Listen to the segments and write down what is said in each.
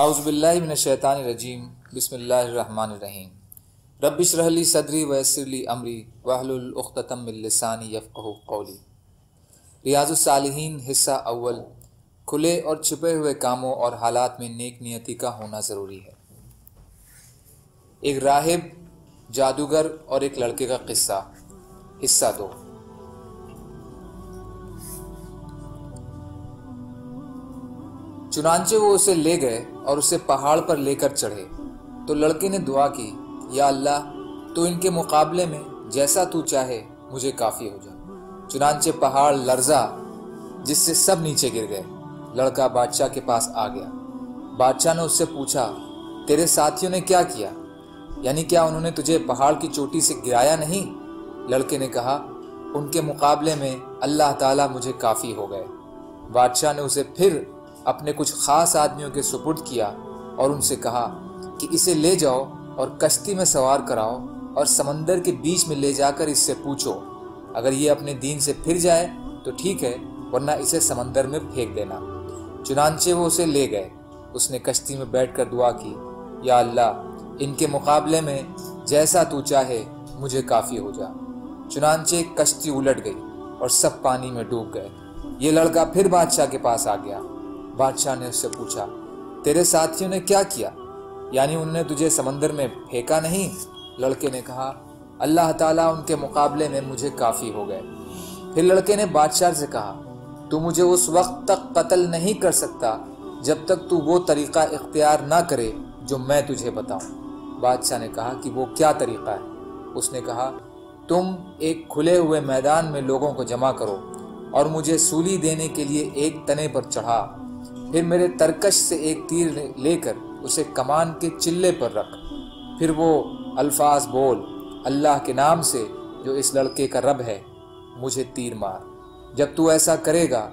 اعوذ باللہ من الشیطان الرجیم بسم اللہ الرحمن الرحیم رب اشرح لی صدری ویسر لی امری واحلل عقدۃ من لسانی یفقہوا قولی۔ ریاض الصالحین حصہ اول، کھلے اور چھپے ہوئے کاموں اور حالات میں نیک نیتی کا ہونا ضروری ہے۔ ایک راہب، جادوگر اور ایک لڑکے کا قصہ، حصہ دو۔ چنانچہ وہ اسے لے گئے اور اسے پہاڑ پر لے کر چڑھے تو لڑکے نے دعا کی، یا اللہ تو ان کے مقابلے میں جیسا تو چاہے مجھے کافی ہو جا۔ چنانچہ پہاڑ لرزا جس سے سب نیچے گر گئے۔ لڑکا بادشاہ کے پاس آ گیا۔ بادشاہ نے اس سے پوچھا، تیرے ساتھیوں نے کیا کیا؟ یعنی کیا انہوں نے تجھے پہاڑ کی چوٹی سے گرایا نہیں؟ لڑکے نے کہا، ان کے مقابلے میں اللہ تعالیٰ مجھے کافی ہو گئے۔ بادشاہ نے اسے پھر اپنے کچھ خاص آدمیوں کے سپرد کیا اور ان سے کہا کہ اسے لے جاؤ اور کشتی میں سوار کراؤ اور سمندر کے بیچ میں لے جا کر اس سے پوچھو، اگر یہ اپنے دین سے پھر جائے تو ٹھیک ہے، ورنہ اسے سمندر میں پھینک دینا۔ چنانچہ وہ اسے لے گئے۔ اس نے کشتی میں بیٹھ کر دعا کی، یا اللہ ان کے مقابلے میں جیسا تو چاہے مجھے کافی ہو جا۔ چنانچہ کشتی الٹ گئی اور سب پانی میں ڈوب گئے۔ یہ لڑکا پھر بادشاہ کے پاس آ گیا۔ بادشاہ نے اس سے پوچھا، تیرے ساتھیوں نے کیا کیا؟ یعنی انہوں نے تجھے سمندر میں پھینکا نہیں؟ لڑکے نے کہا، اللہ تعالیٰ ان کے مقابلے میں مجھے کافی ہو گئے۔ پھر لڑکے نے بادشاہ سے کہا، تو مجھے اس وقت تک قتل نہیں کر سکتا جب تک تو وہ طریقہ اختیار نہ کرے جو میں تجھے بتاؤں۔ بادشاہ نے کہا کہ وہ کیا طریقہ ہے؟ اس نے کہا، تم ایک کھلے ہوئے میدان میں لوگوں کو جمع کرو اور مجھے سولی دینے کے لیے ایک تنے پر چڑھا، پھر میرے ترکش سے ایک تیر لے کر اسے کمان کے چلے پر رکھ، پھر وہ الفاظ بول، اللہ کے نام سے جو اس لڑکے کا رب ہے، مجھے تیر مار۔ جب تو ایسا کرے گا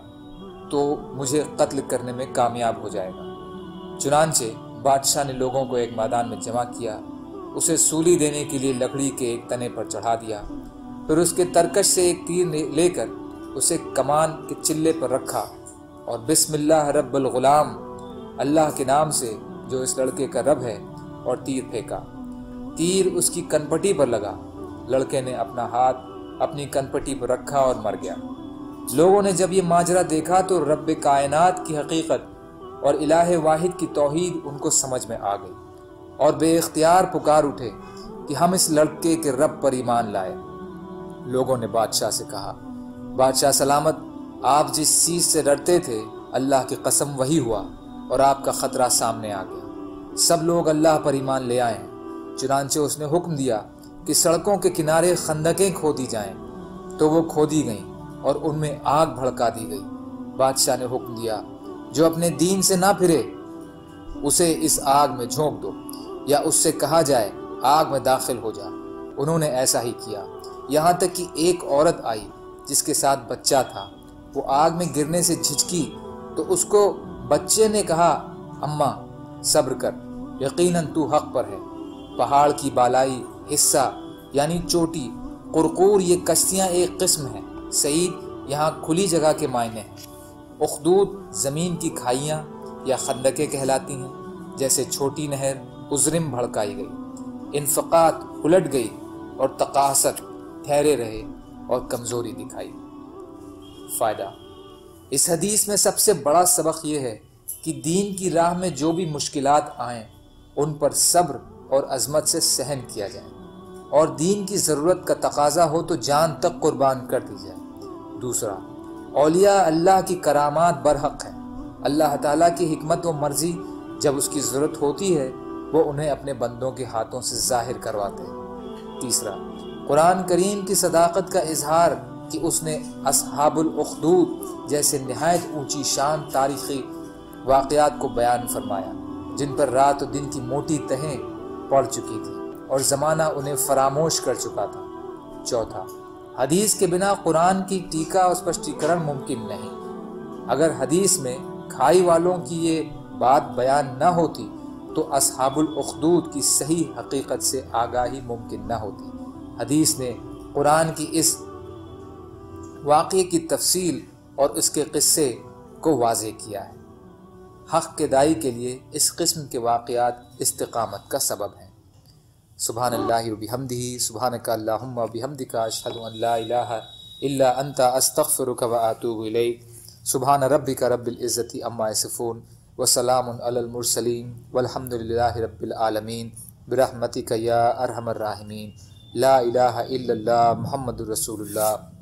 تو مجھے قتل کرنے میں کامیاب ہو جائے گا۔ چنانچہ بادشاہ نے لوگوں کو ایک میدان میں جمع کیا، اسے سولی دینے کے لیے لکڑی کے ایک تنے پر چڑھا دیا، پھر اس کے ترکش سے ایک تیر لے کر اسے کمان کے چلے پر رکھا اور بسم اللہ رب الغلام، اللہ کے نام سے جو اس لڑکے کا رب ہے، اور تیر پھینکا۔ تیر اس کی کنپٹی پر لگا۔ لڑکے نے اپنا ہاتھ اپنی کنپٹی پر رکھا اور مر گیا۔ لوگوں نے جب یہ ماجرا دیکھا تو رب کائنات کی حقیقت اور الہ واحد کی توحید ان کو سمجھ میں آ گئی اور بے اختیار پکار اٹھے کہ ہم اس لڑکے کے رب پر ایمان لائے۔ لوگوں نے بادشاہ سے کہا، بادشاہ سلامت، آپ جس چیز سے ڈرتے تھے اللہ کی قسم وہی ہوا اور آپ کا خطرہ سامنے آ گیا۔ سب لوگ اللہ پر ایمان لے آئے ہیں۔ چنانچہ اس نے حکم دیا کہ سڑکوں کے کنارے خندقیں کھودی جائیں، تو وہ کھودی گئیں اور ان میں آگ بھڑکا دی گئی۔ بادشاہ نے حکم دیا، جو اپنے دین سے نہ پھرے اسے اس آگ میں جھونک دو، یا اس سے کہا جائے آگ میں داخل ہو جا۔ انہوں نے ایسا ہی کیا، یہاں تک کہ ایک عورت آئی جس کے ساتھ بچہ تھا۔ وہ آگ میں گرنے سے جھجکی تو اس کو بچے نے کہا، اماں صبر کر، یقیناً تو حق پر ہے۔ پہاڑ کی بالائی حصہ یعنی چوٹی، قرقور یہ کشتیاں ایک قسم ہیں۔ سعید یہاں کھلی جگہ کے معنی ہیں۔ اخدود زمین کی کھائیاں یا خندقیں کہلاتی ہیں، جیسے چھوٹی نہر ازرم بھڑکائی گئی، انفقات الٹ گئی اور تقاصت ٹھہرے رہے اور کمزوری دکھائی۔ فائدہ، اس حدیث میں سب سے بڑا سبق یہ ہے کہ دین کی راہ میں جو بھی مشکلات آئیں ان پر صبر اور عظمت سے سہن کیا جائے، اور دین کی ضرورت کا تقاضا ہو تو جان تک قربان کر دی جائے۔ دوسرا، اولیاء اللہ کی کرامات برحق ہیں۔ اللہ تعالیٰ کی حکمت و مرضی جب اس کی ضرورت ہوتی ہے وہ انہیں اپنے بندوں کے ہاتھوں سے ظاہر کرواتے ہیں۔ تیسرا، قرآن کریم کی صداقت کا اظہار کہ اس نے اصحاب الاخدود جیسے نہایت اونچی شان تاریخی واقعات کو بیان فرمایا، جن پر رات و دن کی موٹی تہیں پڑ چکی تھی اور زمانہ انہیں فراموش کر چکا تھا۔ چوتھا، حدیث کے بنا قرآن کی ٹیکا اور اسپشٹیکرن ممکن نہیں۔ اگر حدیث میں کھائی والوں کی یہ بات بیان نہ ہوتی تو اصحاب الاخدود کی صحیح حقیقت سے آگاہی ممکن نہ ہوتی۔ حدیث نے قرآن کی اس واقعے کی تفصیل اور اس کے قصے کو واضح کیا ہے۔ حق کے دائی کے لیے اس قسم کے واقعات استقامت کا سبب ہیں۔ سبحان اللہ و بحمدہ، سبحانک اللہم و بحمدک، اشہد ان لا الہ الا انت، استغفرک و اتوب الیک۔ سبحان ربک رب العزت عما یصفون وسلام علی المرسلین والحمد للہ رب العالمین، برحمتک یا ارحم الراحمین، لا الہ الا اللہ محمد رسول اللہ۔